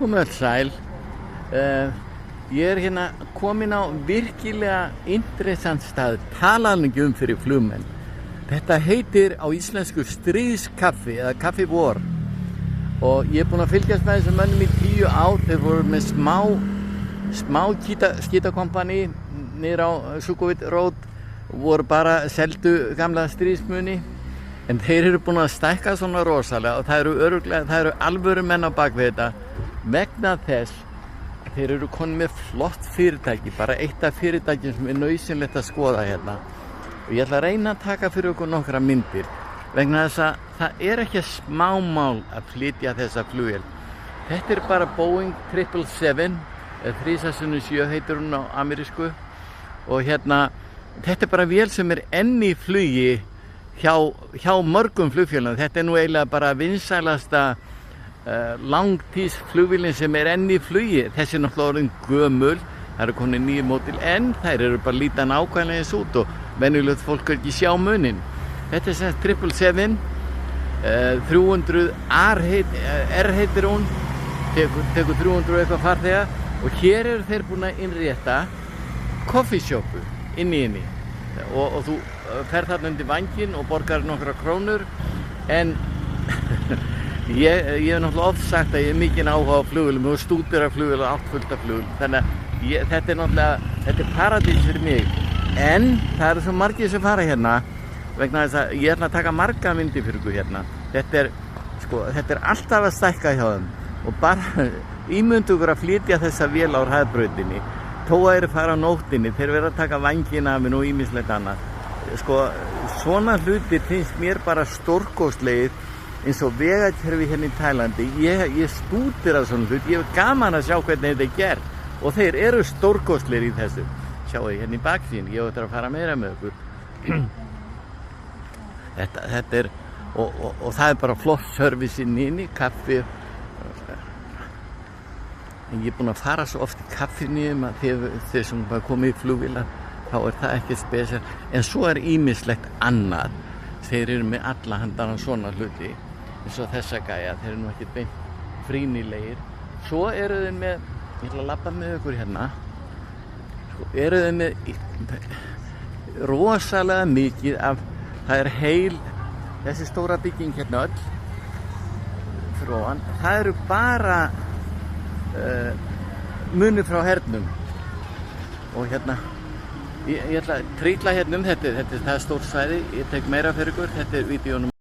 Komið öll sæl. Ég hérna komin á virkilega interessant stað, talaðu fyrir flugmenn. Þetta heitir á íslensku stríðskaffi eða kaffi vor. Og ég búinn að fylgjast með þessum mönnum í 10 ár. Þeir voru með smá skítakompani niður á Sukhumvit Road og voru bara seldu gamla stríðsmuni. En þeir eru búin að stækka svona rosalega og það eru alvöru menn á bak við þetta vegna þess að þeir eru konið með flott fyrirtæki, bara eitt af fyrirtækjum sem nauðsynlegt að skoða hérna. Og ég ætla að reyna að taka fyrir okkur nokkra myndir vegna þess að það ekki smámál að flytja þessa flugvél. Þetta bara Boeing 777, 777 heitir hún á amerísku og hérna, þetta bara vél sem enn í flugi hjá mörgum flugfélagum. Þetta nú eiginlega bara vinsælasta langtísflugvélin sem enn í flugi. Þessi náttúrulega orðin gömul, það eru konið nýju mótil en þær eru bara líta nákvæmlega eins út og venjulegt fólk ekki sjá munin. Þetta sem 777, 300 R heitir hún, tekur 300 eitthvað farþega og hér eru þeir búin að innrétta koffisjópu inni. Og þú ferð þarna undir vanginn og borgar nokkra krónur en ég hef náttúrulega oft sagt að ég mikinn áhuga á flugvélum og stúdera flugvél og allt fullt af flugvél, þannig að þetta paradís fyrir mig. En það eru svo margir sem fara hérna vegna þess að ég ætla að taka marga myndir fyrir ykkur hérna. Þetta alltaf að stækka hjá þeim og bara ímyndu ykkur að flytja þessa vél á hraðbrautinni. Þó að þeir fara á nóttinni, þeir verða að taka vanginn af henni og ýmislegt annað. Svona hlutir finnst mér bara stórkostlegir eins og vegakerfi hérna í Tælandi. Ég stúdera svona hlut, ég hef gaman að sjá hvernig þetta gert og þeir eru stórkostlegir í þessu. Sjáu þið hérna í baksín, ég ætla að fara meira með ykkur. Þetta og það bara flott service inni, kaffi. En ég búinn að fara svo oft í kaffinum að þegar sem bara komið í flugvélar þá það ekki spesial. En svo ýmislegt annað. Þeir eru með alla handana svona hluti eins og þessa gæja, þeir eru nú ekki beint frýnilegir. Svo eru þeir með, ég ætla að labba með ykkur hérna, eru þeir með rosalega mikið af, það heil, þessi stóra bygging hérna öll, fyrir ofan, það eru bara munir frá hernum og hérna ég ætla að trýla hérna þetta er stórt svæði, ég tek meira fyrir ykkur, þetta vídeónum